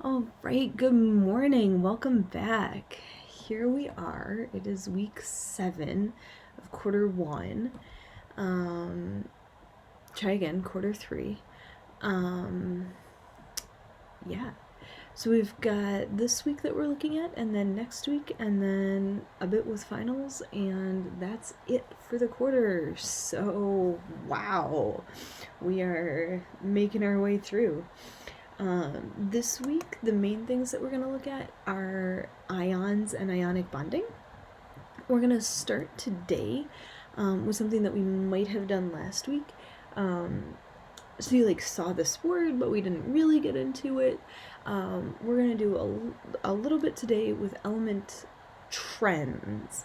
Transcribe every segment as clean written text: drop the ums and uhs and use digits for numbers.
All right, good morning. Welcome back. Here we are. It is week 7 of quarter 1. Um, Try again, quarter 3. Um, yeah. So we've got this week that we're looking at, and then next week, and then a bit with finals, and that's it for the quarter. So, wow. We are making our way through. This week, the main things that we're going to look at are ions and ionic bonding. We're going to start today with something that we might have done last week. So you saw this word, but we didn't really get into it. We're going to do a little bit today with element trends.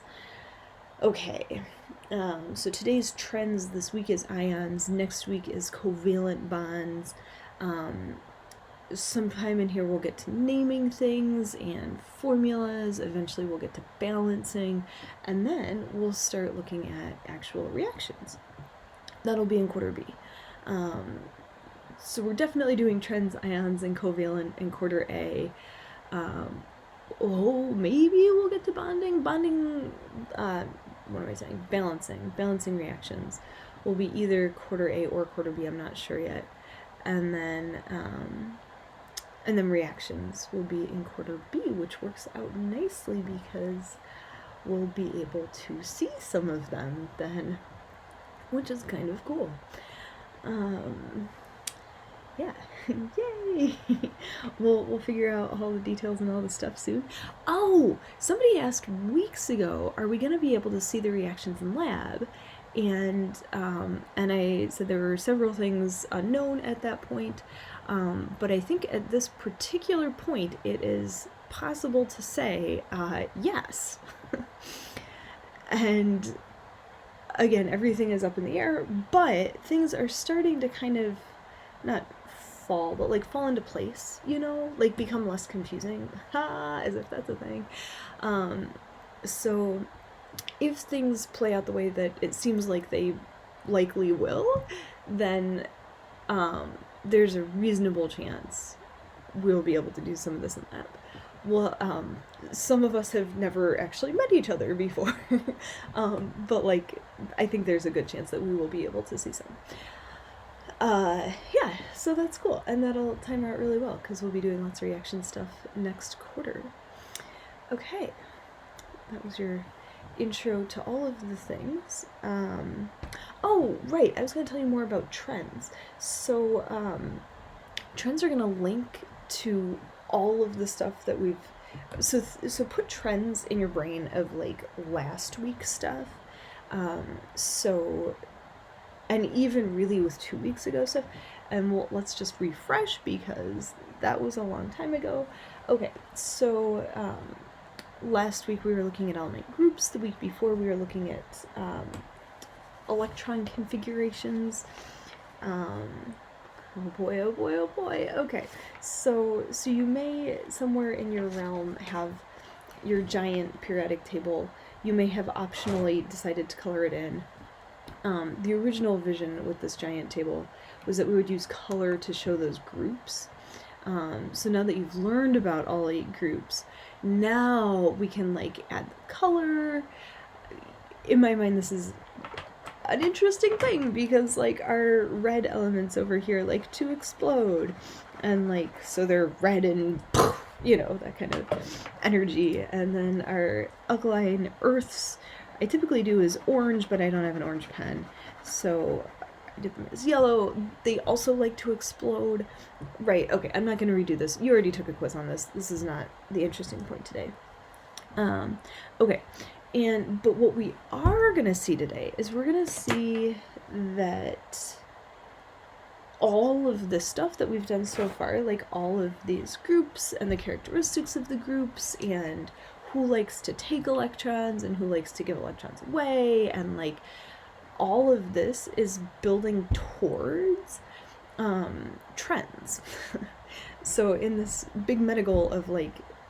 Okay, so today's trends this week is ions, next week is covalent bonds. Sometime in here we'll get to naming things and formulas. Eventually we'll get to balancing, and then we'll start looking at actual reactions. That'll be in quarter B. So we're definitely doing trends, ions, and covalent in quarter A. Maybe we'll get to bonding. What am I saying? Balancing reactions will be either quarter A or quarter B. I'm not sure yet. And then reactions will be in quarter B, which works out nicely because we'll be able to see some of them then, which is kind of cool. Yeah, yay! We'll figure out all the details and all the stuff soon. Oh, somebody asked weeks ago, are we going to be able to see the reactions in lab? And I said there were several things unknown at that point. But I think at this particular point, it is possible to say yes. And again, everything is up in the air, but things are starting to kind of not fall, but fall into place, become less confusing. As if that's a thing. So if things play out the way that it seems like they likely will, then there's a reasonable chance we'll be able to do some of this in lab. Well, some of us have never actually met each other before, but I think there's a good chance that we will be able to see some. Yeah, so that's cool, and that'll time out really well because we'll be doing lots of reaction stuff next quarter. Okay, that was your intro to all of the things. Oh, right, I was going to tell you more about trends. So, trends are going to link to all of the stuff that we've... So put trends in your brain of, last week's stuff. And even really with 2 weeks ago stuff. And let's just refresh because that was a long time ago. Okay, so... last week we were looking at element groups. The week before we were looking at electron configurations. Oh boy, oh boy, oh boy. Okay, so you may somewhere in your realm have your giant periodic table. You may have optionally decided to color it in. The original vision with this giant table was that we would use color to show those groups. So now that you've learned about all 8 groups, now we can add the color. In my mind, this is an interesting thing because our red elements over here like to explode, and so they're red and that kind of energy. And then our alkaline earths, I typically do is orange, but I don't have an orange pen, so I did them as yellow. They also like to explode. Right, okay, I'm not going to redo this. You already took a quiz on this. This is not the interesting point today. Okay, but what we are going to see today is we're going to see that all of the stuff that we've done so far, all of these groups and the characteristics of the groups and who likes to take electrons and who likes to give electrons away, and all of this is building towards trends. So in this big meta goal of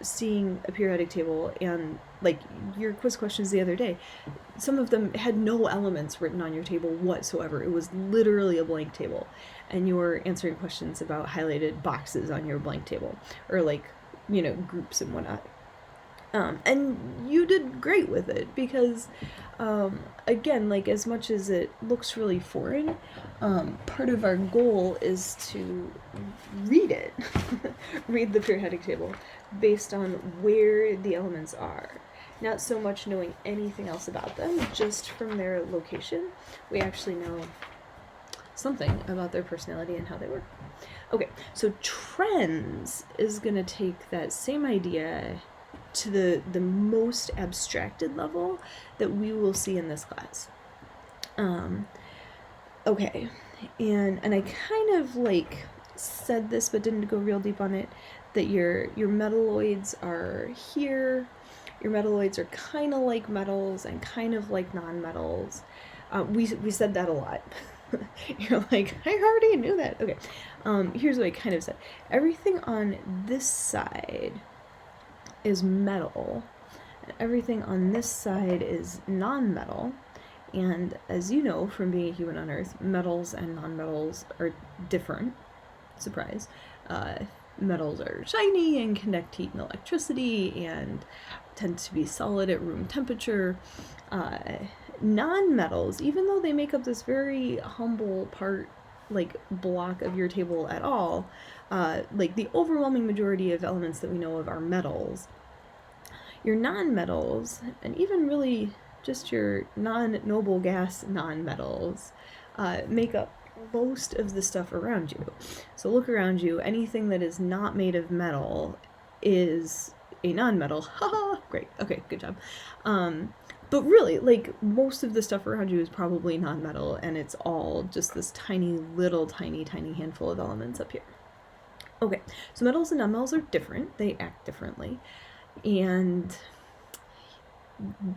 seeing a periodic table and like your quiz questions the other day, some of them had no elements written on your table whatsoever. It was literally a blank table, and you were answering questions about highlighted boxes on your blank table, or like, groups and whatnot. And you did great with it because, again, like as much as it looks really foreign, part of our goal is to read it, read the periodic table based on where the elements are. Not so much knowing anything else about them, just from their location. We actually know something about their personality and how they work. Okay, so trends is going to take that same idea to the most abstracted level that we will see in this class. Okay, and I kind of like said this but didn't go real deep on it, that your metalloids are here. Your metalloids are kind of like metals and kind of like non-metals. We said that a lot. You're like, I already knew that. Okay, here's what I kind of said. Everything on this side is metal, and everything on this side is non-metal. And as you know from being a human on Earth, metals and non-metals are different. Surprise. Metals are shiny and conduct heat and electricity and tend to be solid at room temperature. Non-metals, even though they make up this very humble part, like block of your table at all, like the overwhelming majority of elements that we know of are metals. Your non-metals, and even really just your non-noble gas non-metals, make up most of the stuff around you. So look around you, anything that is not made of metal is a non-metal. Haha, great. Okay, good job. But really, like, most of the stuff around you is probably non-metal, and it's all just this tiny handful of elements up here. Okay, so metals and non-metals are different. They act differently. And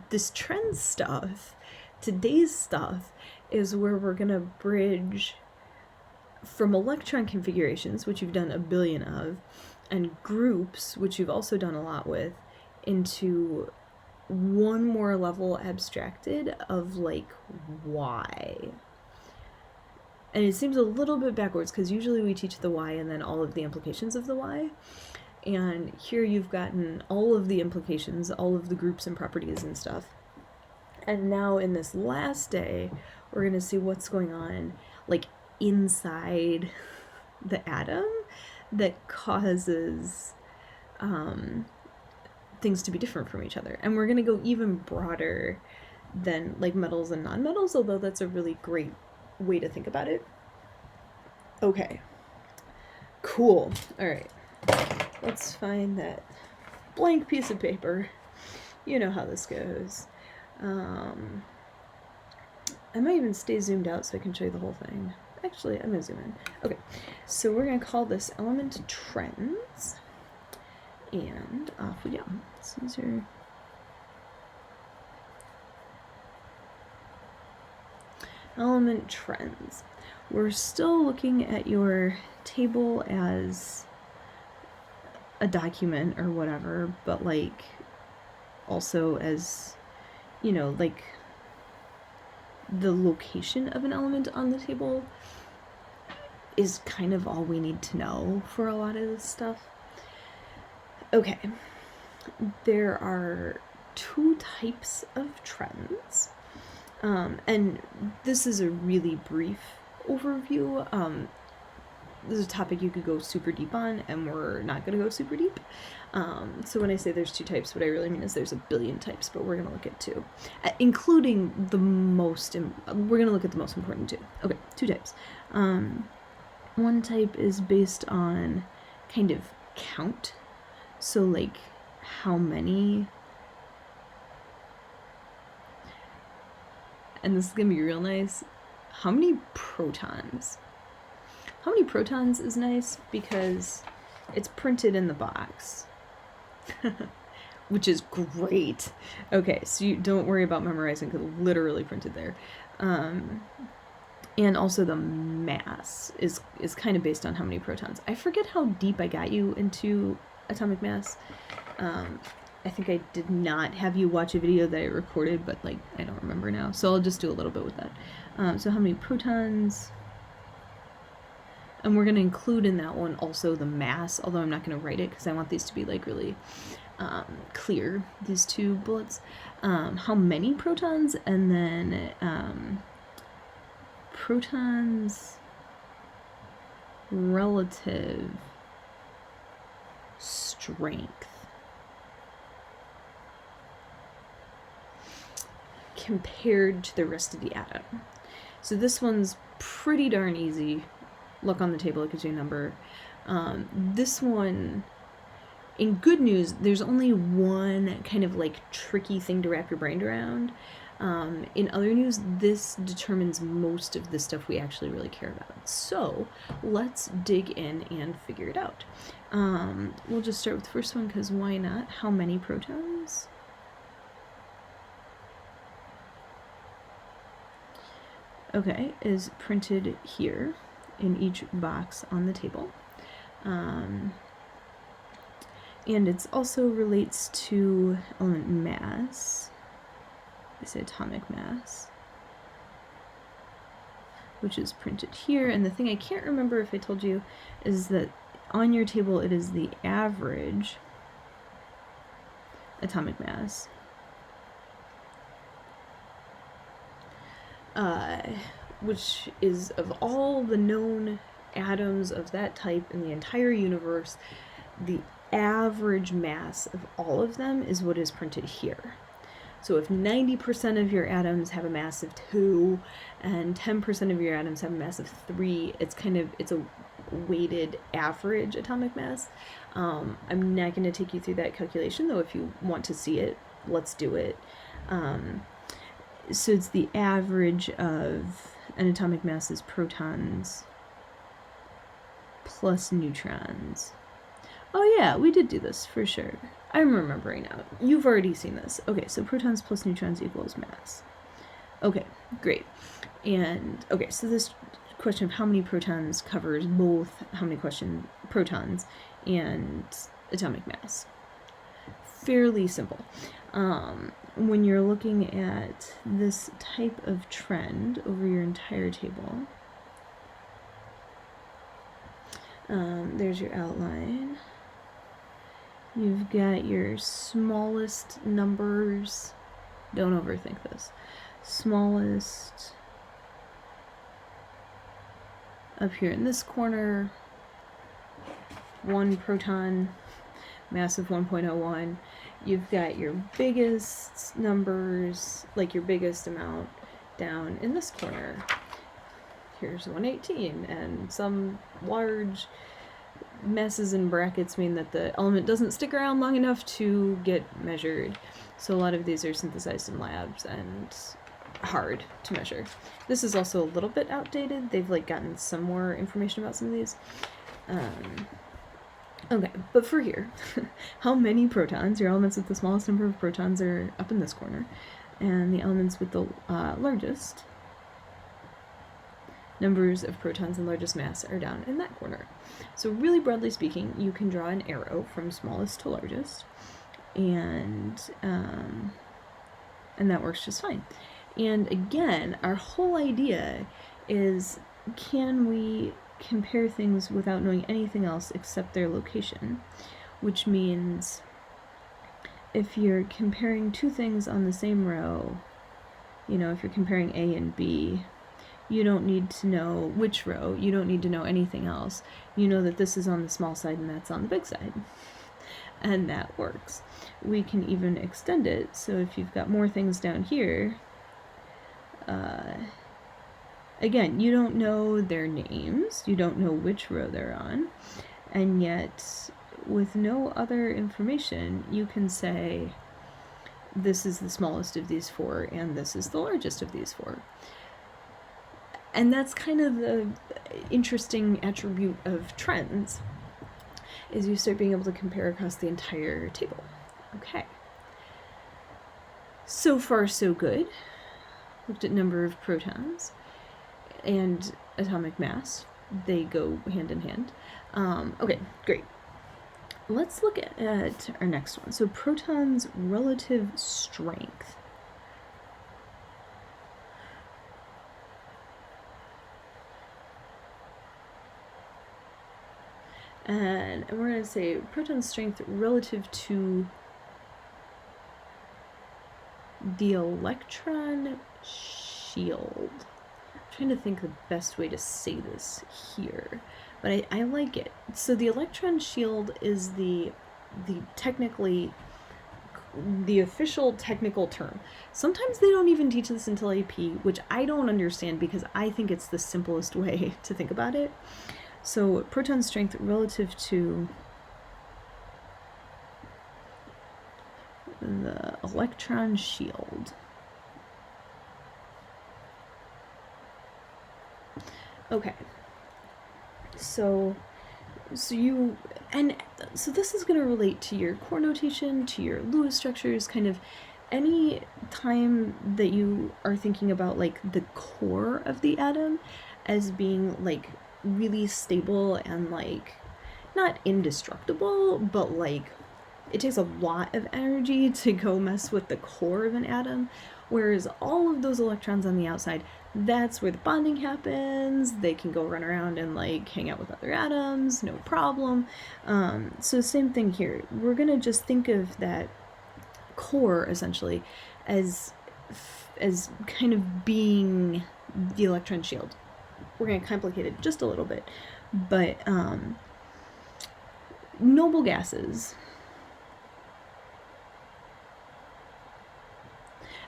this trend stuff, today's stuff, is where we're going to bridge from electron configurations, which you've done a billion of, and groups, which you've also done a lot with, into one more level abstracted of like why. And it seems a little bit backwards because usually we teach the why and then all of the implications of the why. And here you've gotten all of the implications, all of the groups and properties and stuff. And now in this last day, we're going to see what's going on like inside the atom that causes things to be different from each other. And we're going to go even broader than like metals and non-metals, although that's a really great way to think about it. Okay. Cool. All right. Let's find that blank piece of paper. You know how this goes. I might even stay zoomed out so I can show you the whole thing. Actually, I'm going to zoom in. Okay, so we're going to call this element trends. And off we go. These are element trends. We're still looking at your table as a document or whatever, but like also as, like the location of an element on the table is kind of all we need to know for a lot of this stuff. Okay, there are two types of trends, and this is a really brief overview. This is a topic you could go super deep on, and we're not going to go super deep. So when I say there's two types, what I really mean is there's a billion types, but we're going to look at two, including we're going to look at the most important two. Okay, two types. One type is based on kind of count. So like how many, and this is going to be real nice, how many protons? How many protons is nice because it's printed in the box, which is great. Okay, so you don't worry about memorizing because it's literally printed there. And also the mass is kind of based on how many protons. I forget how deep I got you into atomic mass. I think I did not have you watch a video that I recorded, but like I don't remember now, so I'll just do a little bit with that. So how many protons? And we're going to include in that one also the mass, although I'm not going to write it because I want these to be like really clear, these two bullets. How many protons, and then protons relative strength compared to the rest of the atom. So this one's pretty darn easy. Look on the table, it gives you a number. This one, in good news, there's only one kind of like tricky thing to wrap your brain around. In other news, this determines most of the stuff we actually really care about. So let's dig in and figure it out. We'll just start with the first one because why not? How many protons? Okay, is printed here in each box on the table. And it also relates to element mass. I say atomic mass, which is printed here. And the thing I can't remember if I told you is that on your table it is the average atomic mass. Which is of all the known atoms of that type in the entire universe, the average mass of all of them is what is printed here. So if 90% of your atoms have a mass of 2 and 10% of your atoms have a mass of 3, it's a weighted average atomic mass. I'm not going to take you through that calculation, though if you want to see it, let's do it. So it's the average of an atomic mass is protons plus neutrons. Oh yeah, we did do this for sure. I'm remembering now. You've already seen this. Okay, so protons plus neutrons equals mass. Okay, great. And okay, so this question of how many protons covers both how many protons and atomic mass. Fairly simple. When you're looking at this type of trend over your entire table, there's your outline. You've got your smallest numbers. Don't overthink this. Smallest up here in this corner, 1 proton, mass of 1.01. You've got your biggest numbers, like your biggest amount, down in this corner. Here's 118, and some large messes in brackets mean that the element doesn't stick around long enough to get measured. So a lot of these are synthesized in labs and hard to measure. This is also a little bit outdated. They've like gotten some more information about some of these. Okay, but for here, how many protons? Your elements with the smallest number of protons are up in this corner, and the elements with the largest numbers of protons and largest mass are down in that corner. So really broadly speaking, you can draw an arrow from smallest to largest, and that works just fine. And again, our whole idea is, can we compare things without knowing anything else except their location? Which means if you're comparing two things on the same row, you know, if you're comparing A and B, you don't need to know which row, you don't need to know anything else. You know that this is on the small side and that's on the big side. And that works. We can even extend it, so if you've got more things down here, again, you don't know their names, you don't know which row they're on, and yet with no other information, you can say this is the smallest of these 4 and this is the largest of these 4. And that's kind of the interesting attribute of trends, is you start being able to compare across the entire table. Okay. So far, so good. Looked at number of protons and atomic mass. They go hand in hand. Okay, great. let's look at our next one. So protons' relative strength. And we're going to say proton strength relative to the electron shield. I'm trying to think the best way to say this here, but I like it. So the electron shield is the official technical term. Sometimes they don't even teach this until AP, which I don't understand because I think it's the simplest way to think about it. So proton strength relative to the electron shield. Okay. So this is going to relate to your core notation, to your Lewis structures, kind of any time that you are thinking about like the core of the atom as being like really stable and like not indestructible, but like it takes a lot of energy to go mess with the core of an atom, whereas all of those electrons on the outside, that's where the bonding happens. They can go run around and like hang out with other atoms, no problem. So same thing here. We're gonna just think of that core essentially as kind of being the electron shield. We're going to complicate it just a little bit, but noble gases,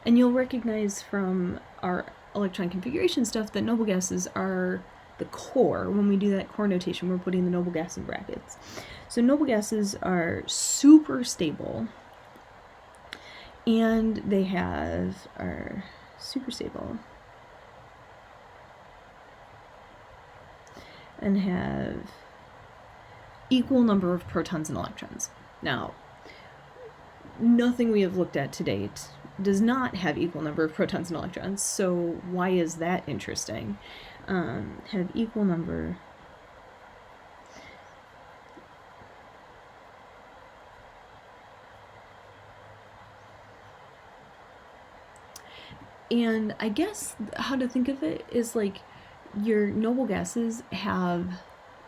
and you'll recognize from our electron configuration stuff that noble gases are the core. When we do that core notation, we're putting the noble gas in brackets. So noble gases are super stable, and they are super stable and have equal number of protons and electrons. Now, nothing we have looked at to date does not have equal number of protons and electrons, so why is that interesting? Have equal number. And I guess how to think of it is like your noble gases have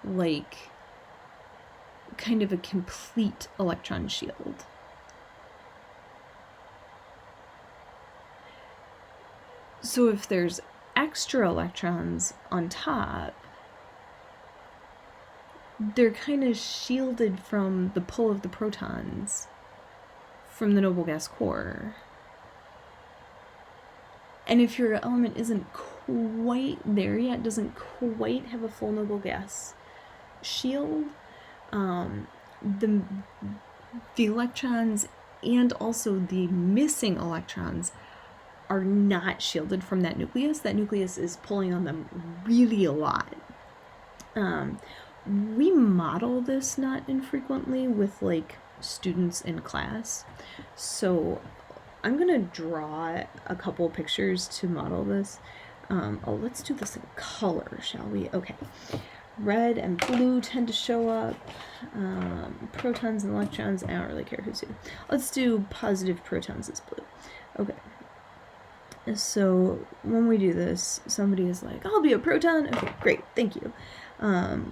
like kind of a complete electron shield. So if there's extra electrons on top, they're kind of shielded from the pull of the protons from the noble gas core. And if your element isn't quite there yet, doesn't quite have a full noble gas shield, the electrons and also the missing electrons are not shielded from that nucleus. That nucleus is pulling on them really a lot. We model this not infrequently with like students in class. So I'm gonna draw a couple pictures to model this. Let's do this in color, shall we? Okay. Red and blue tend to show up. Protons and electrons, I don't really care who's who. Let's do positive protons as blue. Okay. So when we do this, somebody is like, I'll be a proton. Okay, great, thank you.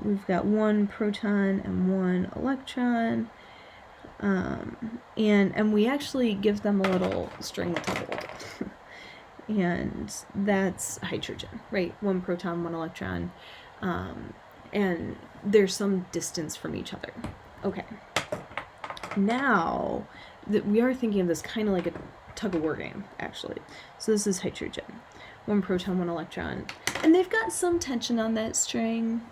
We've got one proton and one electron. And we actually give them a little string to hold. And that's hydrogen, right? One proton, one electron. And there's some distance from each other. Okay. Now that we are thinking of this kind of like a tug-of-war game, actually. So this is hydrogen. One proton, one electron. And they've got some tension on that string.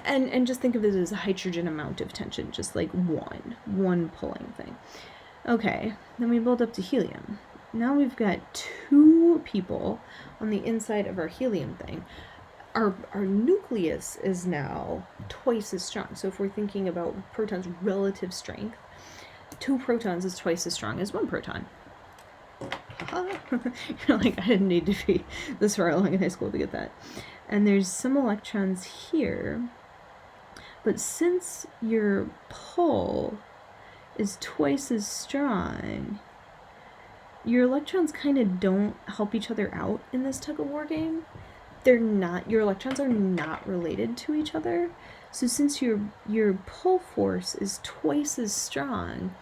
And just think of it as a hydrogen amount of tension, just like one pulling thing. Okay, then we build up to helium. Now we've got two people on the inside of our helium thing. Our nucleus is now twice as strong. So if we're thinking about protons' relative strength, 2 protons is twice as strong as 1 proton. You're like, I didn't need to be this far along in high school to get that. And there's some electrons here. But since your pull is twice as strong, your electrons kind of don't help each other out in this tug-of-war game. Your electrons are not related to each other. So since your pull force is twice as strong,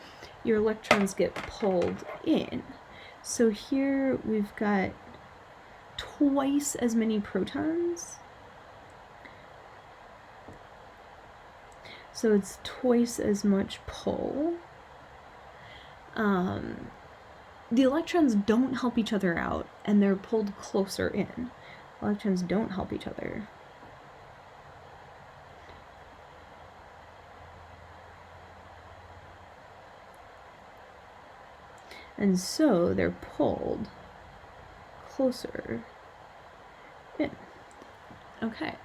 your electrons get pulled in. So here we've got twice as many protons. So it's twice as much pull. The electrons don't help each other out, and they're pulled closer in. Electrons don't help each other. And so they're pulled closer in. Okay.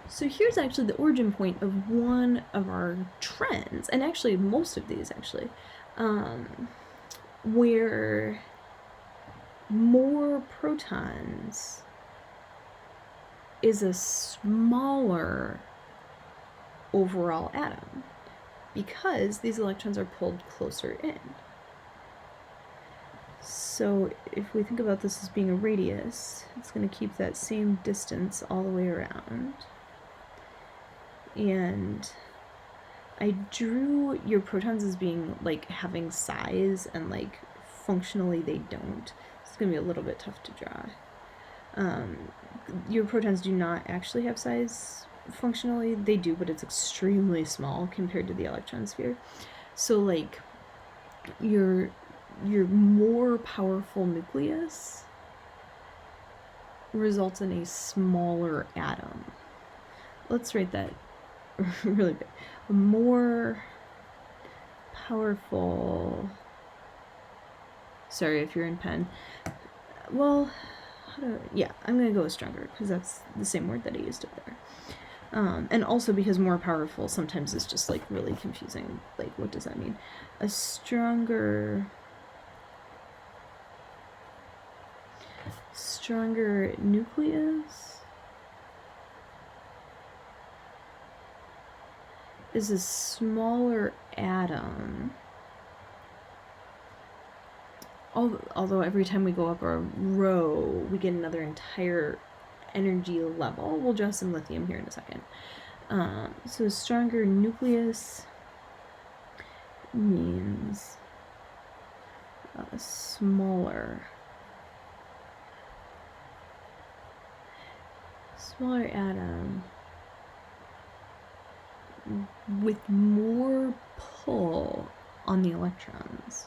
So here's actually the origin point of one of our trends, and actually most of these actually, where more protons is a smaller overall atom because these electrons are pulled closer in. So if we think about this as being a radius, it's going to keep that same distance all the way around. And I drew your protons as being like having size, and like functionally they don't. It's going to be a little bit tough to draw. Your protons do not actually have size functionally. They do, but it's extremely small compared to the electron sphere. So like your more powerful nucleus results in a smaller atom. Let's write that really big. A more powerful, sorry if you're in pen, well, yeah, I'm gonna go with stronger because that's the same word that I used up there. And also because more powerful sometimes is just like really confusing. Like, what does that mean? A stronger nucleus is a smaller atom. Although every time we go up a row, we get another entire energy level. We'll draw some lithium here in a second. So a stronger nucleus means a smaller atom with more pull on the electrons.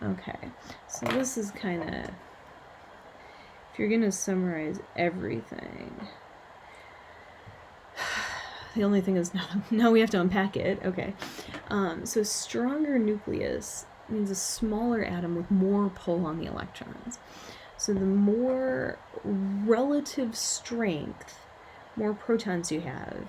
Okay, so this is kind of, if you're going to summarize everything, the only thing is now we have to unpack it. Okay, so stronger nucleus means a smaller atom with more pull on the electrons. So the more relative strength, more protons you have,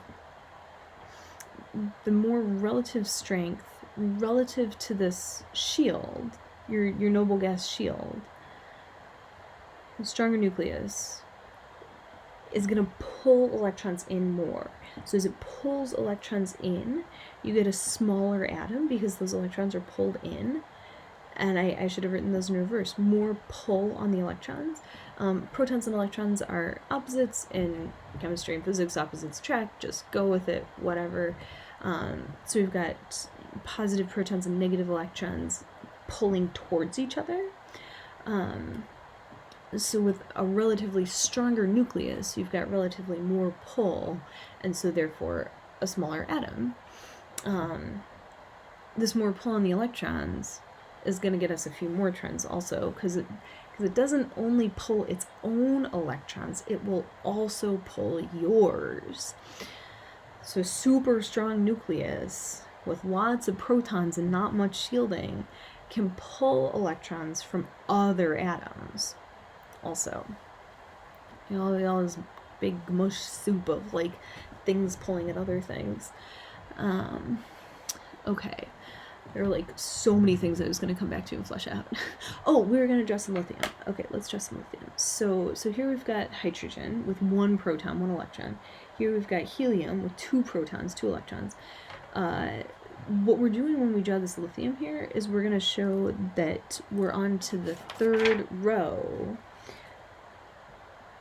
the more relative strength relative to this shield, your noble gas shield, a stronger nucleus is going to pull electrons in more. So as it pulls electrons in, you get a smaller atom because those electrons are pulled in. And I should have written those in reverse. More pull on the electrons. Protons and electrons are opposites in chemistry and physics. Opposites attract. Just go with it, whatever. So we've got positive protons and negative electrons pulling towards each other. So with a relatively stronger nucleus, you've got relatively more pull, and so therefore a smaller atom. This more pull on the electrons is going to get us a few more trends also, because it doesn't only pull its own electrons, it will also pull yours. So super strong nucleus with lots of protons and not much shielding can pull electrons from other atoms also. You know, all this big mush soup of like things pulling at other things. Okay. There are like so many things I was going to come back to and flesh out. Oh, we were going to address the lithium. Okay, let's address the lithium. So here we've got hydrogen with 1 proton, 1 electron. Here we've got helium with 2 protons, 2 electrons. What we're doing when we draw this lithium here is we're going to show that we're on to the 3rd row.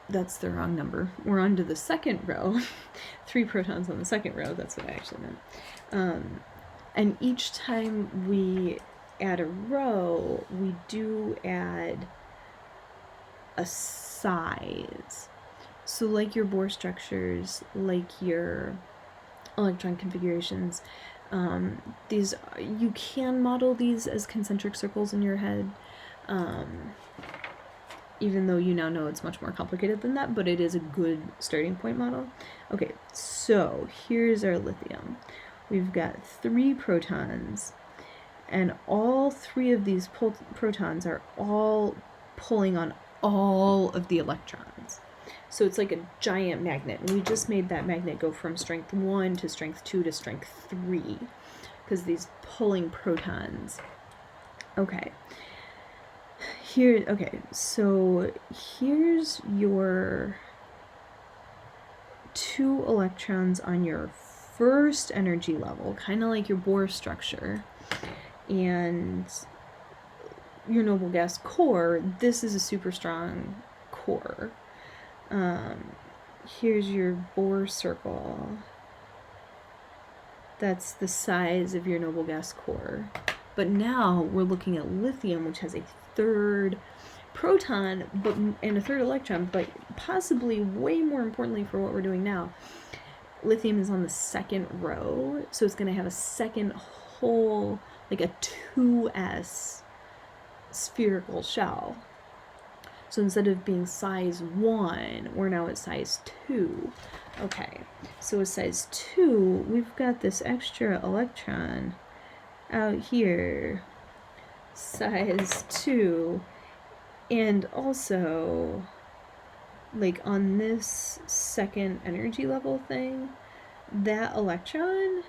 That's the wrong number. We're on to the 2nd row. 3 protons on the 2nd row. That's what I actually meant. And each time we add a row, we do add a size. So like your Bohr structures, like your electron configurations, these, you can model these as concentric circles in your head, even though you now know it's much more complicated than that, but it is a good starting point model. Okay, so here's our lithium. We've got 3 protons, and all 3 of these protons are all pulling on all of the electrons. So it's like a giant magnet, and we just made that magnet go from strength 1 to strength 2 to strength 3, because these pulling protons. Okay. So here's your 2 electrons on your first energy level, kind of like your Bohr structure, and your noble gas core. This is a super strong core. Here's your Bohr circle. That's the size of your noble gas core. But now we're looking at lithium, which has a 3rd proton and a 3rd electron, but possibly way more importantly for what we're doing now, lithium is on the 2nd row, so it's going to have a 2nd whole, like a 2s spherical shell. So instead of being size 1, we're now at size 2. Okay, so with size 2, we've got this extra electron out here, size 2, and also, like on this 2nd energy level thing, that electron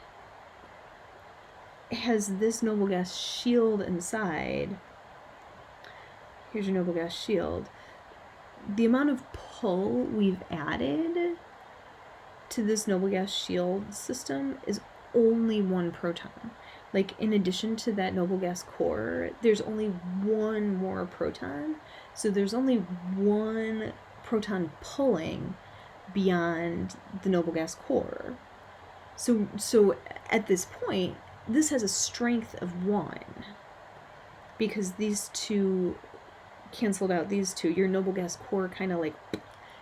has this noble gas shield inside. Here's your noble gas shield. The amount of pull we've added to this noble gas shield system is only 1 proton. Like, in addition to that noble gas core, there's only 1 more proton. So there's only 1 proton pulling beyond the noble gas core. So at this point, this has a strength of 1. Because these 2 canceled out these 2. Your noble gas core kind of like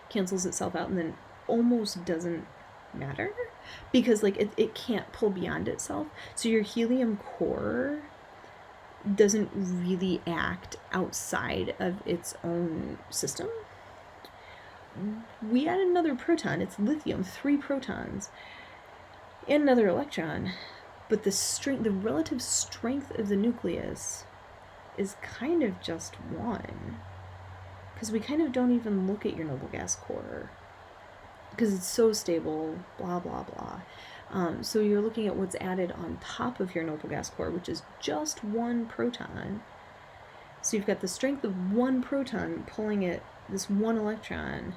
cancels itself out and then almost doesn't matter, because like it can't pull beyond itself. So your helium core doesn't really act outside of its own system. We add another proton. It's lithium, 3 protons and another electron, but the relative strength of the nucleus is kind of just 1, because we kind of don't even look at your noble gas core because it's so stable, blah, blah, blah. So you're looking at what's added on top of your noble gas core, which is just 1 proton. So you've got the strength of 1 proton pulling at this 1 electron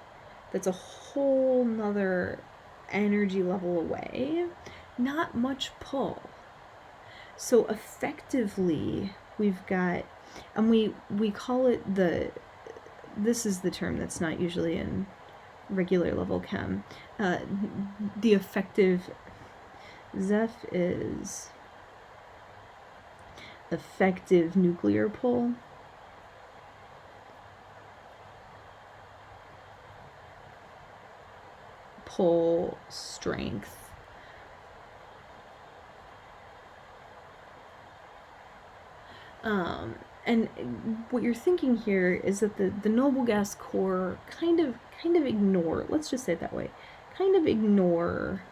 that's a whole nother energy level away. Not much pull. So effectively, we've got, and we call it this is the term that's not usually in regular level chem. The effective, Zeph is effective nuclear pull. Pull strength. And what you're thinking here is that the noble gas core kind of ignore, let's just say it that way, kind of ignore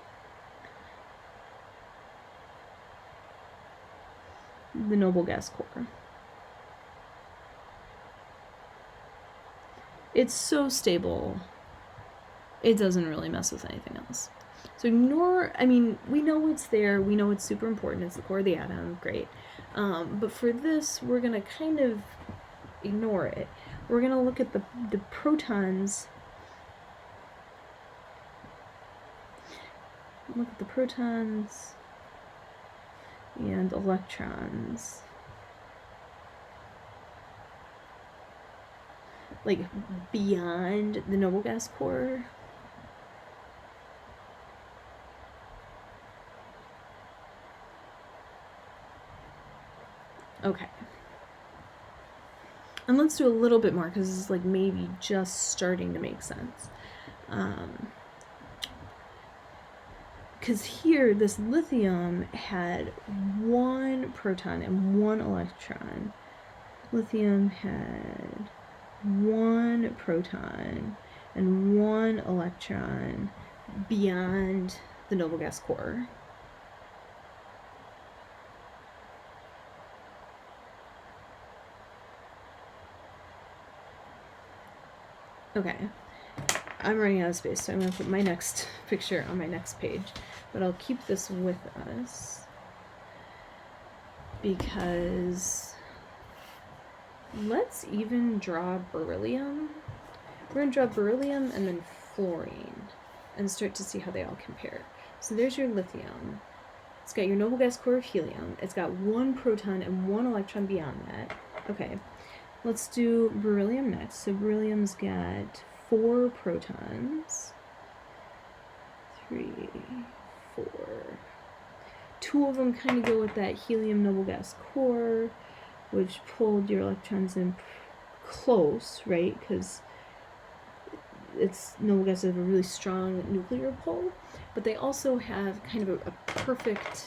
the noble gas core. It's so stable, it doesn't really mess with anything else. So ignore, I mean, we know it's there, we know it's super important, it's the core of the atom, great. But for this, we're going to kind of ignore it. We're going to look at the protons. Look at the protons and electrons. Like, beyond the noble gas core. Okay. And let's do a little bit more, because this is like maybe just starting to make sense. Because here, this lithium had 1 proton and 1 electron. Lithium had 1 proton and 1 electron beyond the noble gas core. Okay, I'm running out of space, so I'm going to put my next picture on my next page, but I'll keep this with us because let's even draw beryllium. We're going to draw beryllium and then fluorine and start to see how they all compare. So there's your lithium. It's got your noble gas core of helium. It's got 1 proton and 1 electron beyond that. Okay. Let's do beryllium next. So beryllium's got 4 protons. 3, 4. 2 of them kind of go with that helium noble gas core, which pulled your electrons in close, right? Because it's noble gases have a really strong nuclear pull, but they also have kind of a perfect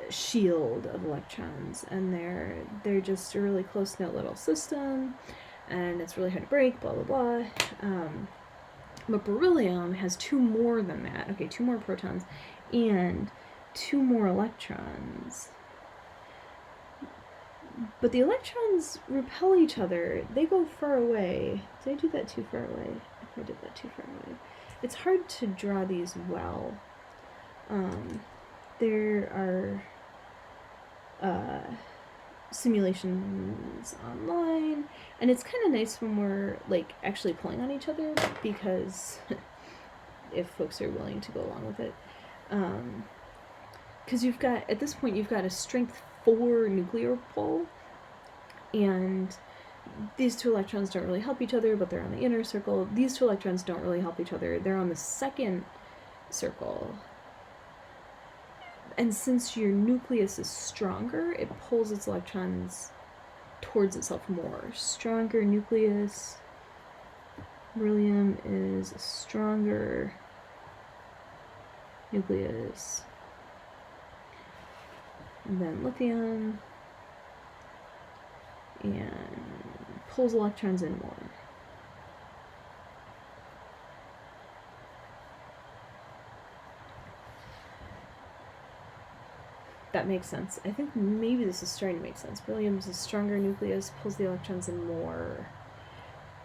shield of electrons, and they're just a really close-knit little system, and it's really hard to break, blah blah blah. But beryllium has 2 more than that. Okay, 2 more protons and 2 more electrons. But the electrons repel each other. They go far away. Did I do that too far away? I did that too far away. It's hard to draw these well. There are simulations online, and it's kind of nice when we're like actually pulling on each other, because if folks are willing to go along with it, because you've got, at this point, you've got a strength 4 nuclear pull, and these 2 electrons don't really help each other, but they're on the inner circle. These 2 electrons don't really help each other. They're on the second circle. And since your nucleus is stronger, it pulls its electrons towards itself more. Stronger nucleus. Beryllium is a stronger nucleus than lithium, and pulls electrons in more. That makes sense. I think maybe this is starting to make sense. Beryllium is a stronger nucleus, pulls the electrons in more.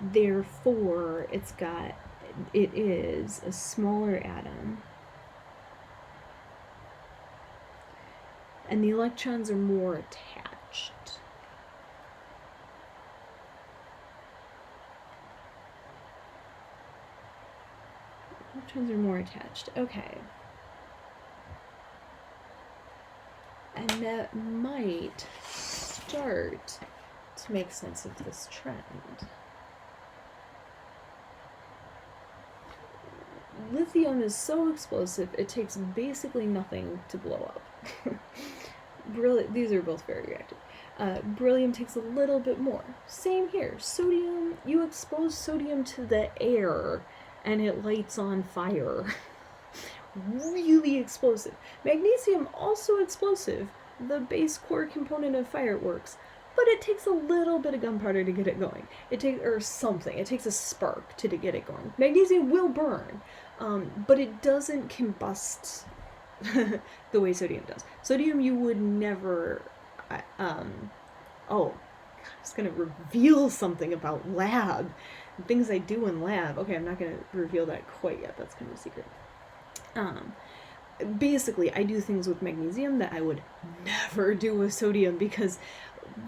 Therefore, it is a smaller atom. And the electrons are more attached. Electrons are more attached. Okay. And that might start to make sense of this trend. Lithium is so explosive, it takes basically nothing to blow up. These are both very reactive. Beryllium takes a little bit more. Same here. Sodium, you expose sodium to the air and it lights on fire. Really explosive. Magnesium, also explosive. The base core component of fireworks. But it takes a little bit of gunpowder to get it going. It takes a spark to get it going. Magnesium will burn, but it doesn't combust the way sodium does. Sodium, you would never, I was going to reveal something about lab, things I do in lab. Okay, I'm not going to reveal that quite yet. That's kind of a secret. Um, Basically, I do things with magnesium that I would never do with sodium, because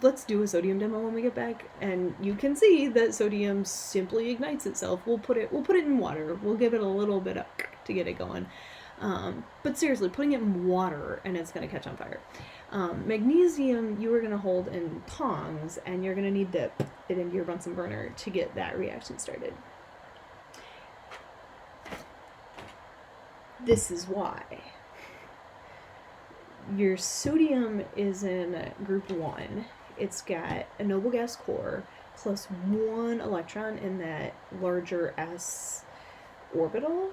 let's do a sodium demo when we get back, and you can see that sodium simply ignites itself. We'll put it in water. We'll give it a little bit of to get it going. But seriously, putting it in water and it's going to catch on fire. Magnesium, you are going to hold in tongs, and you're going to need to dip it into your Bunsen burner to get that reaction started. This is why. Your sodium is in group 1. It's got a noble gas core plus 1 electron in that larger s orbital.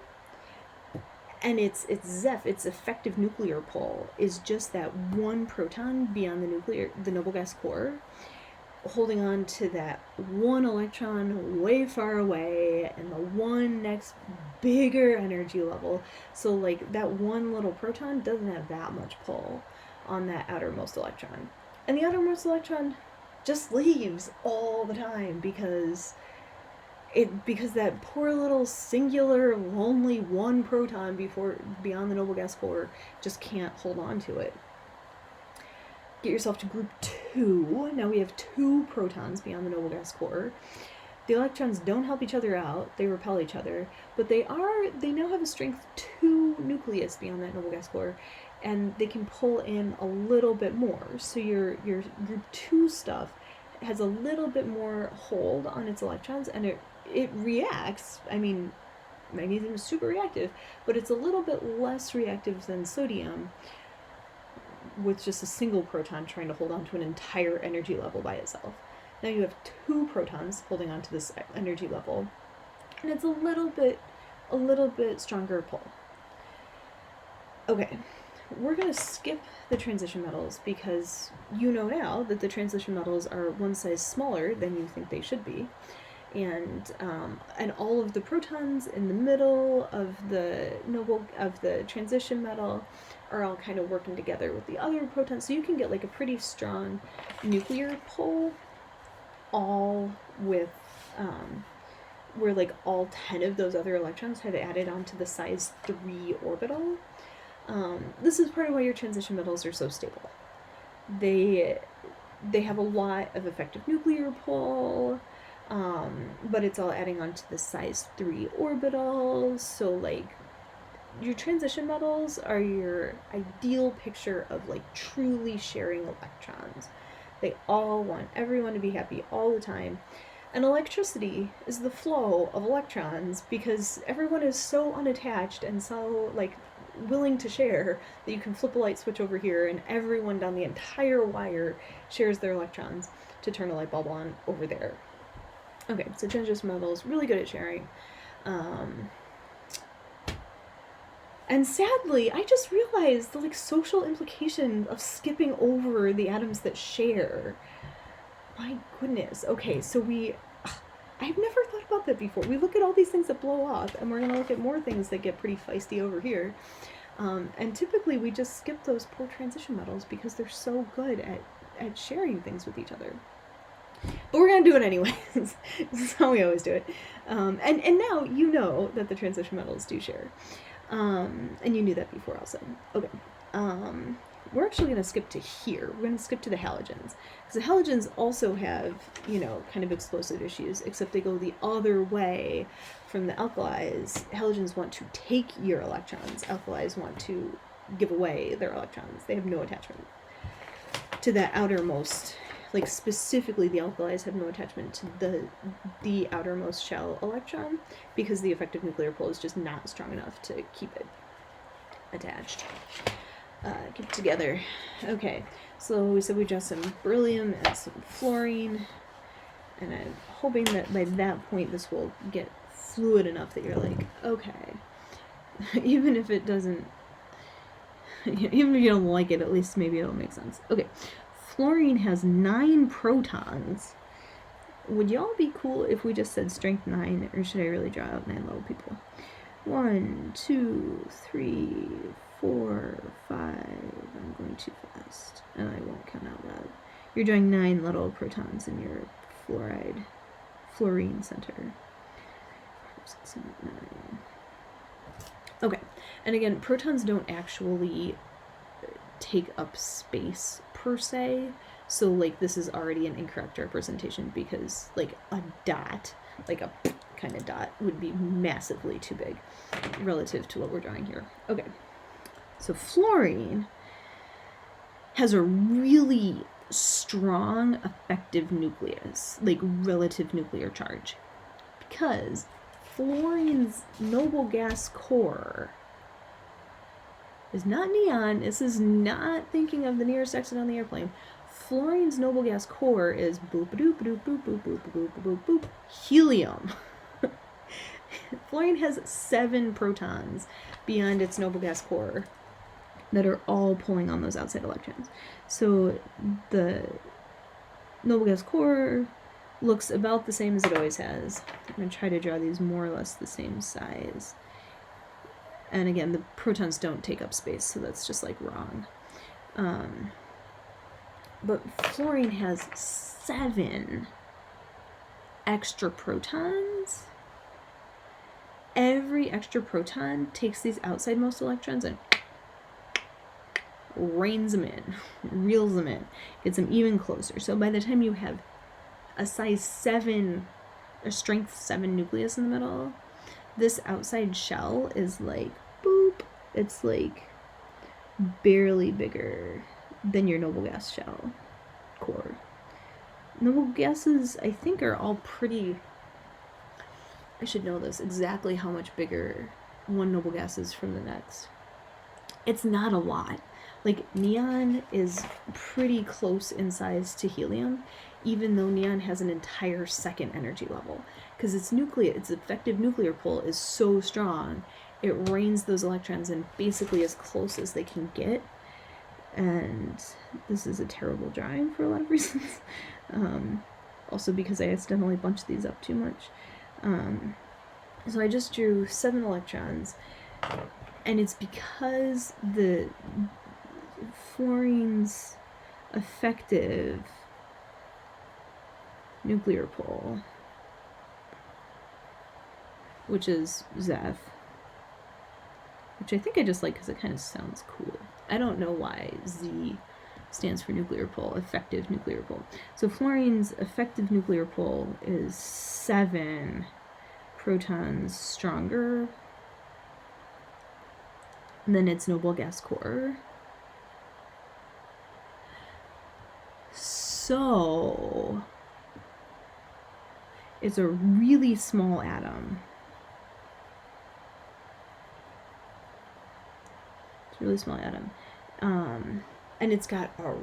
And its ZEF, its effective nuclear pull, is just that 1 proton beyond the noble gas core, holding on to that 1 electron way far away and the 1 next bigger energy level. So like that 1 little proton doesn't have that much pull on that outermost electron. And the outermost electron just leaves all the time because that poor little singular lonely 1 proton beyond the noble gas core just can't hold on to it. Get yourself to group 2. Now we have 2 protons beyond the noble gas core. The electrons don't help each other out, they repel each other, but they now have a strength 2 nucleus beyond that noble gas core, and they can pull in a little bit more. So your group 2 stuff has a little bit more hold on its electrons, and it reacts. I mean, magnesium is super reactive, but it's a little bit less reactive than sodium, with just a single proton trying to hold on to an entire energy level by itself. Now you have 2 protons holding on to this energy level, and it's a little bit stronger pull. Okay, we're going to skip the transition metals because you know now that the transition metals are 1 size smaller than you think they should be. And all of the protons in the middle of the transition metal are all kind of working together with the other protons, so you can get like a pretty strong nuclear pull, all with where like all 10 of those other electrons have added onto the size 3 orbital. This is part of why your transition metals are so stable. They have a lot of effective nuclear pull. But it's all adding on to the size 3 orbital, so like your transition metals are your ideal picture of like truly sharing electrons. They all want everyone to be happy all the time. And electricity is the flow of electrons because everyone is so unattached and so like willing to share that you can flip a light switch over here and everyone down the entire wire shares their electrons to turn a light bulb on over there. Okay, so transition metals, really good at sharing. And sadly, I just realized the like social implication of skipping over the atoms that share. My goodness. Okay, so I've never thought about that before. We look at all these things that blow up, and we're going to look at more things that get pretty feisty over here. And typically we just skip those poor transition metals because they're so good at sharing things with each other. But we're going to do it anyways. This is how we always do it. And now you know that the transition metals do share. And you knew that before also. Okay. We're actually going to skip to here. We're going to skip to the halogens. Because the halogens also have, kind of explosive issues, except they go the other way from the alkalis. Halogens want to take your electrons. Alkalis want to give away their electrons. They have no attachment to that outermost. Like specifically, the alkalis have no attachment to the outermost shell electron because the effective nuclear pull is just not strong enough to keep it attached. Keep it together. Okay, so we said we just some beryllium and some fluorine, and I'm hoping that by that point this will get fluid enough that you're like, okay, even if it doesn't, even if you don't like it, at least maybe it'll make sense. Okay. Fluorine has 9 protons. Would y'all be cool if we just said strength 9, or should I really draw out 9 little people? 1, 2, 3, 4, 5. I'm going too fast, and I won't count out loud. You're drawing 9 little protons in your fluorine center. 5, 6, 7, 8, 9. Okay, And again, protons don't actually take up space per se. So like this is already an incorrect representation because like a dot, like a kind of dot, would be massively too big relative to what we're drawing here. Okay, so fluorine has a really strong effective nucleus, like relative nuclear charge, because fluorine's noble gas core is not neon. This is not thinking of the nearest exit on the airplane. Fluorine's noble gas core is boop boop boop boop boop boop boop boop boop helium. Fluorine has 7 protons beyond its noble gas core that are all pulling on those outside electrons. So the noble gas core looks about the same as it always has. I'm going to try to draw these more or less the same size. And again, the protons don't take up space, so that's just like wrong. But fluorine has 7 extra protons. Every extra proton takes these outsidemost electrons and reins them in, reels them in, gets them even closer. So by the time you have a size 7, a strength 7 nucleus in the middle, this outside shell is like, boop, it's like barely bigger than your noble gas shell core. Noble gases, I think, are all pretty, I should know this, exactly how much bigger one noble gas is from the next. It's not a lot. Like, neon is pretty close in size to helium, even though neon has an entire second energy level. Because its effective nuclear pull is so strong, it rains those electrons in basically as close as they can get. And this is a terrible drawing for a lot of reasons. Also because I accidentally bunched these up too much. So I just drew 7 electrons, and it's because the fluorine's effective nuclear pull, which is Zeph, which I think I just like because it kind of sounds cool. I don't know why Z stands for nuclear pull, effective nuclear pull. So fluorine's effective nuclear pull is 7 protons stronger than its noble gas core. So it's a really small atom. It's a really small atom. And it's got a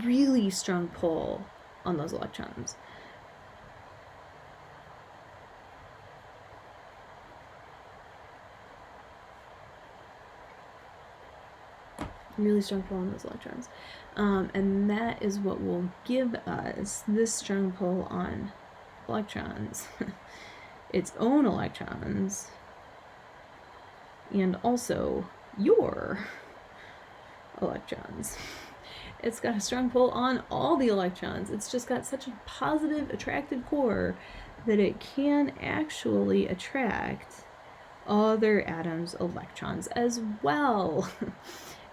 really strong pull on those electrons. Really strong pull on those electrons. And that is what will give us this strong pull on electrons, its own electrons, and also your electrons. It's got a strong pull on all the electrons. It's just got such a positive, attractive core that it can actually attract other atoms' electrons as well.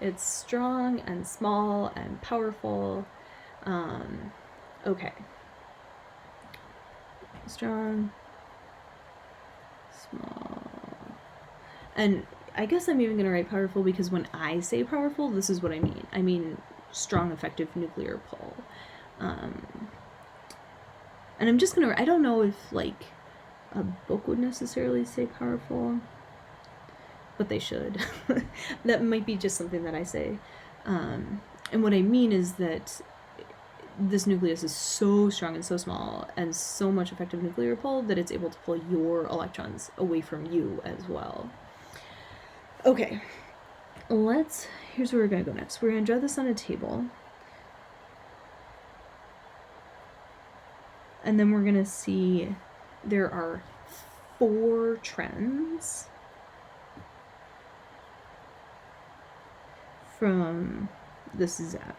It's strong and small and powerful. Okay. Strong, small. And I guess I'm even going to write powerful because when I say powerful, this is what I mean. I mean strong, effective nuclear pull. And I'm just going to, I don't know if like a book would necessarily say powerful, but they should. That might be just something that I say. And what I mean is that this nucleus is so strong and so small and so much effective nuclear pull that it's able to pull your electrons away from you as well. Okay, here's where we're going to go next. We're going to draw this on a table. And then we're going to see there are 4 trends from this Zeph.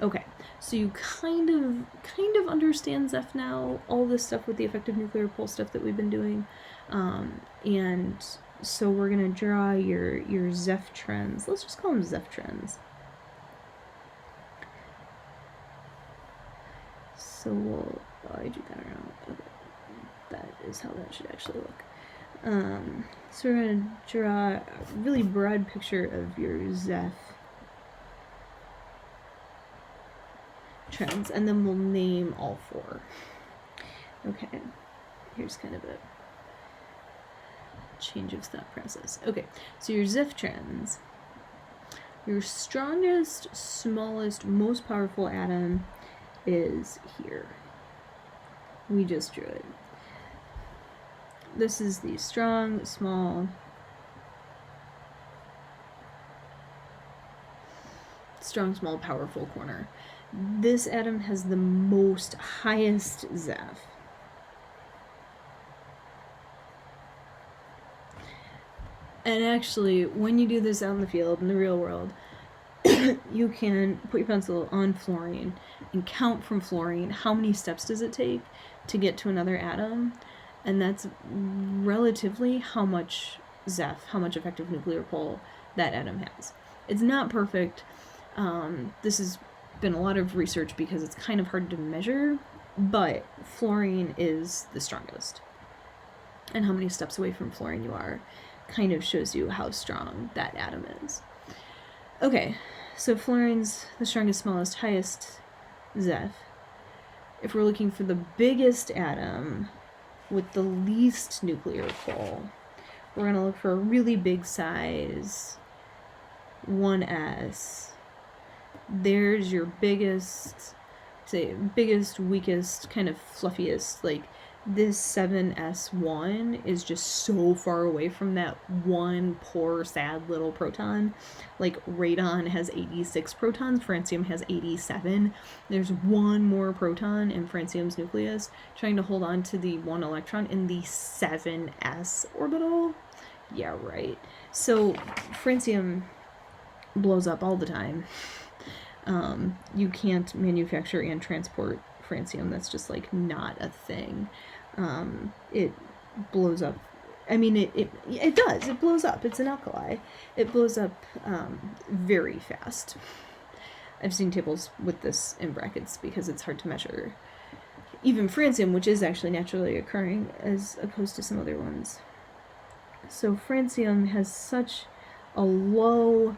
Okay, so you kind of understand Zeph now, all this stuff with the effective nuclear pull stuff that we've been doing, and so we're gonna draw your zeptrons. Let's just call them zeptrons. So we'll, I do that around. Okay. That is how that should actually look. So we're gonna draw a really broad picture of your Zeph trends, and then we'll name all 4. Okay, here's kind of a change of thought process. Okay, so your Zeph trends. Your strongest, smallest, most powerful atom is here. We just drew it. This is the strong, small, powerful corner. This atom has the most highest Zeph. And actually, when you do this out in the field, in the real world, you can put your pencil on fluorine and count from fluorine how many steps does it take to get to another atom, and that's relatively how much Zeph, how much effective nuclear pull that atom has. It's not perfect. This has been a lot of research because it's kind of hard to measure, but fluorine is the strongest. And how many steps away from fluorine you are kind of shows you how strong that atom is. Okay, so fluorine's the strongest, smallest, highest Zeph. If we're looking for the biggest atom with the least nuclear pull, we're going to look for a really big size, 1s. There's your biggest, weakest, kind of fluffiest, like this 7s1 is just so far away from that one poor, sad little proton. Like radon has 86 protons, francium has 87. There's one more proton in francium's nucleus trying to hold on to the 1 electron in the 7s orbital. Yeah, right. So francium blows up all the time. You can't manufacture and transport francium. That's just like not a thing. It blows up. I mean, it does. It blows up. It's an alkali. It blows up very fast. I've seen tables with this in brackets because it's hard to measure. Even francium, which is actually naturally occurring, as opposed to some other ones. So francium has such a low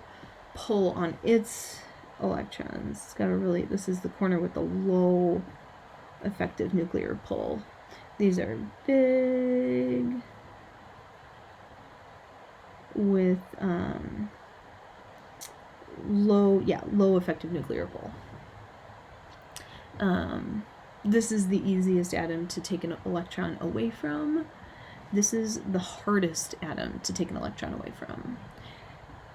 pull on its electrons. It's got a really, this is the corner with the low effective nuclear pull. These are big with low effective nuclear pull. This is the easiest atom to take an electron away from. This is the hardest atom to take an electron away from.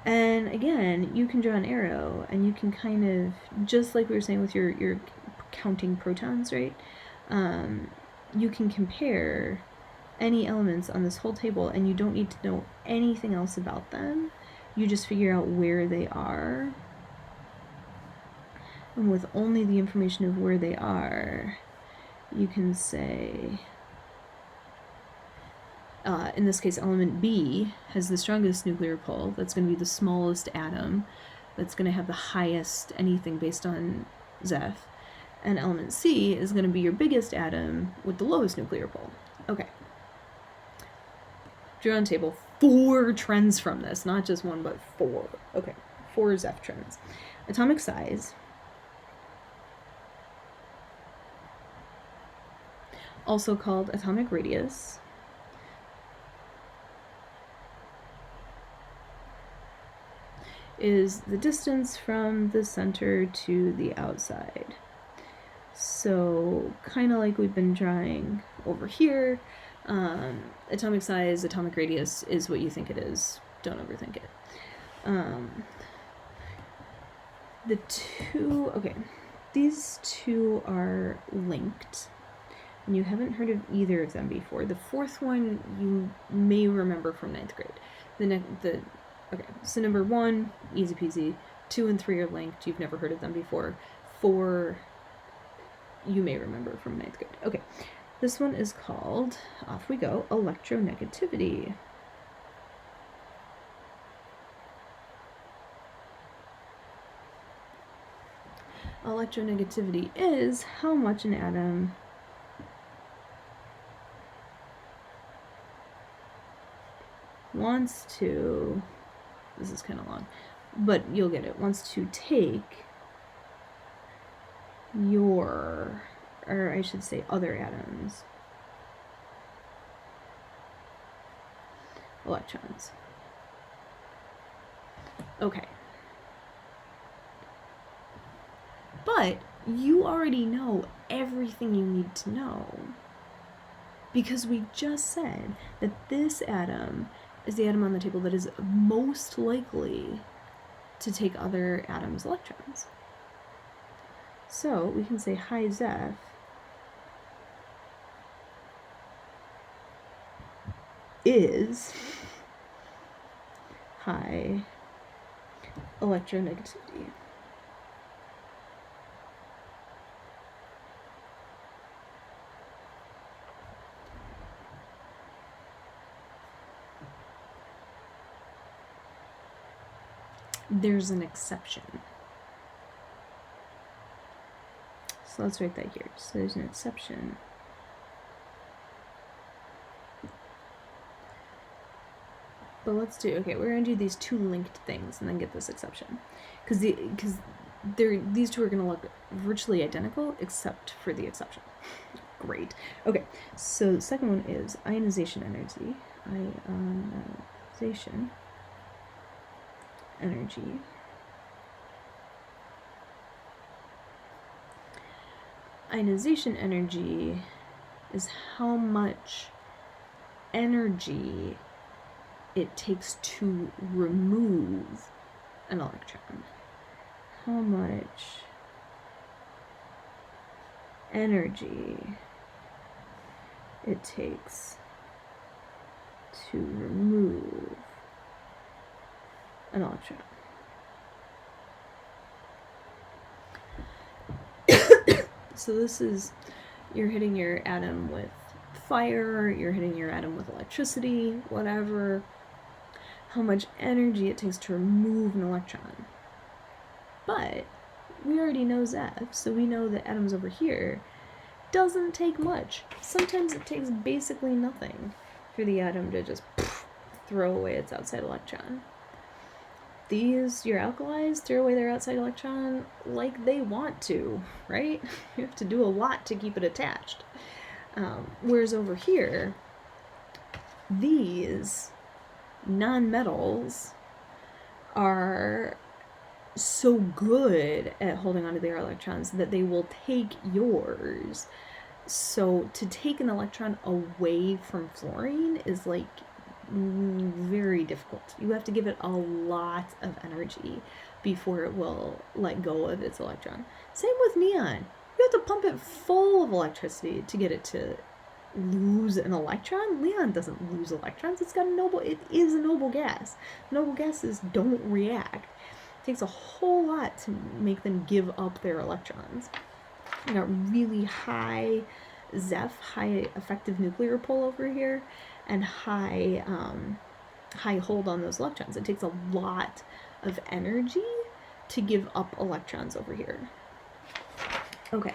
And again, you can draw an arrow and you can kind of, just like we were saying with your counting protons, right? You can compare any elements on this whole table and you don't need to know anything else about them. You just figure out where they are. And with only the information of where they are, you can say, in this case, element B has the strongest nuclear pull. That's going to be the smallest atom. That's going to have the highest anything based on Zeph. And element C is going to be your biggest atom with the lowest nuclear pull. Okay. Draw on table 4 trends from this, not just 1, but 4. Okay, 4 Zeph trends. Atomic size. Also called atomic radius. Is the distance from the center to the outside. So kind of like we've been drawing over here, atomic size, atomic radius is what you think it is. Don't overthink it. These two are linked. And you haven't heard of either of them before. The fourth one you may remember from 9th grade. Okay, so number 1, easy peasy. 2 and 3 are linked. You've never heard of them before. 4, you may remember from 9th grade. Okay, this one is called, off we go, electronegativity. electronegativity is how much an atom wants to, this is kind of long, but you'll get it, wants to take your, or I should say other atoms, electrons. Okay. But you already know everything you need to know, because we just said that this atom is the atom on the table that is most likely to take other atoms' electrons. So we can say high Zeph is high electronegativity. There's an exception. So let's write that here. So there's an exception. But let's do, okay, we're going to do these two linked things and then get this exception. Because these two are going to look virtually identical except for the exception. Great. Okay, so the second one is ionization energy. Ionization energy. Ionization energy is how much energy it takes to remove an electron. How much energy it takes to remove an electron. So this is, you're hitting your atom with fire, you're hitting your atom with electricity, whatever. How much energy it takes to remove an electron. But we already know Zeph, so we know that atoms over here doesn't take much. Sometimes it takes basically nothing for the atom to just throw away its outside electron. These, your alkalis, throw away their outside electron like they want to, right? You have to do a lot to keep it attached. Whereas over here, these non-metals are so good at holding onto their electrons that they will take yours. So to take an electron away from fluorine is like very difficult. You have to give it a lot of energy before it will let go of its electron. Same with neon. You have to pump it full of electricity to get it to lose an electron. Neon doesn't lose electrons. It is a noble gas. Noble gases don't react. It takes a whole lot to make them give up their electrons. You got really high Zeph, high effective nuclear pull over here, and high hold on those electrons. It takes a lot of energy to give up electrons over here. Okay.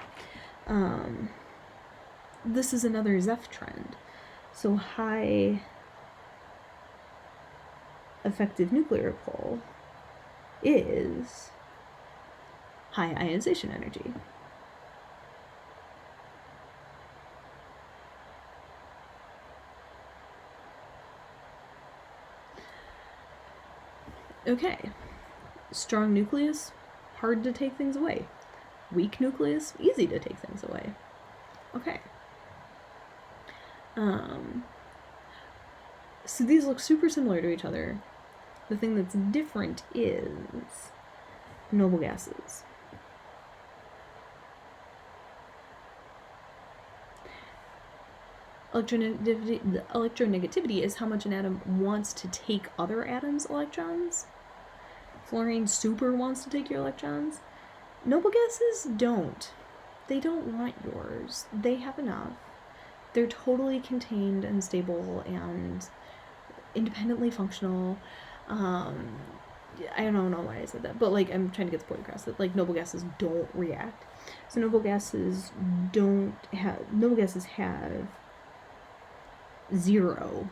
This is another Zeph trend. So high effective nuclear pull is high ionization energy. Okay, strong nucleus, hard to take things away. Weak nucleus, easy to take things away. Okay. So these look super similar to each other. The thing that's different is noble gases. Electronegativity is how much an atom wants to take other atoms' electrons. Fluorine super wants to take your electrons. Noble gases don't. They don't want yours. They have enough. They're totally contained and stable and independently functional. I don't know why I said that, but like I'm trying to get the point across that like noble gases don't react. So noble gases have 0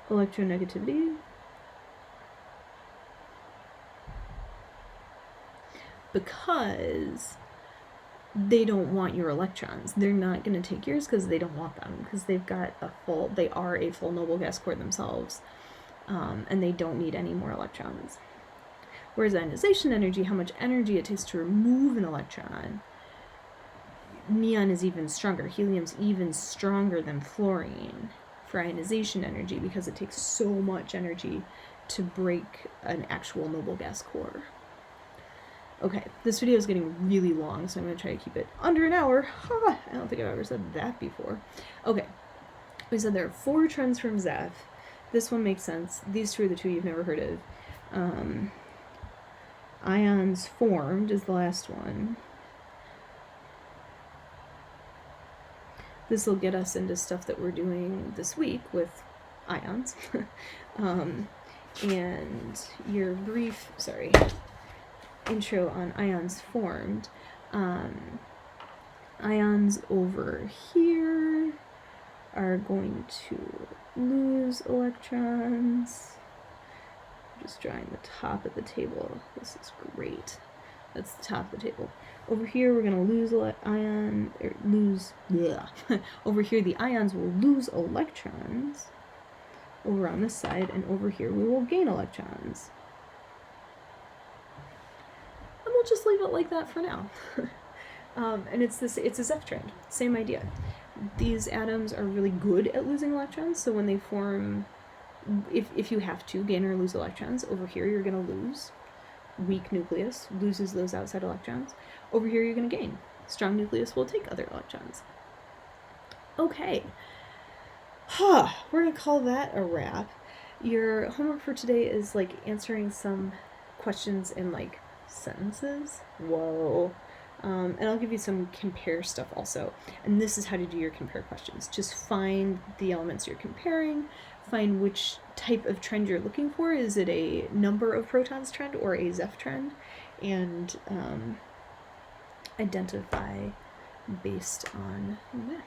electronegativity because they don't want your electrons. They're not going to take yours because they don't want them, because they are a full noble gas core themselves, and they don't need any more electrons. Whereas ionization energy, how much energy it takes to remove an electron, neon is even stronger. Helium's even stronger than fluorine for ionization energy because it takes so much energy to break an actual noble gas core. Okay, this video is getting really long, so I'm going to try to keep it under an hour. Ha! I don't think I've ever said that before. Okay, we said there are 4 trends from Zeph. This one makes sense. These 2 are the 2 you've never heard of. Ions formed is the last one. This will get us into stuff that we're doing this week with ions. And your brief, intro on ions formed. Ions over here are going to lose electrons. I'm just drawing the top of the table. This is great. That's the top of the table. Over here, we're going to lose over here, the ions will lose electrons over on this side, and over here, we will gain electrons. And we'll just leave it like that for now. And it's a Zeph trend. Same idea. These atoms are really good at losing electrons, so when they form, if you have to gain or lose electrons, over here you're going to lose. Weak nucleus loses those outside electrons. Over here you're going to gain. Strong nucleus will take other electrons. Okay. We're going to call that a wrap. Your homework for today is like answering some questions in like sentences. Whoa. And I'll give you some compare stuff also. And this is how to do your compare questions. Just find the elements you're comparing, find which type of trend you're looking for. Is it a number of protons trend or a Zeph trend? And identify based on that.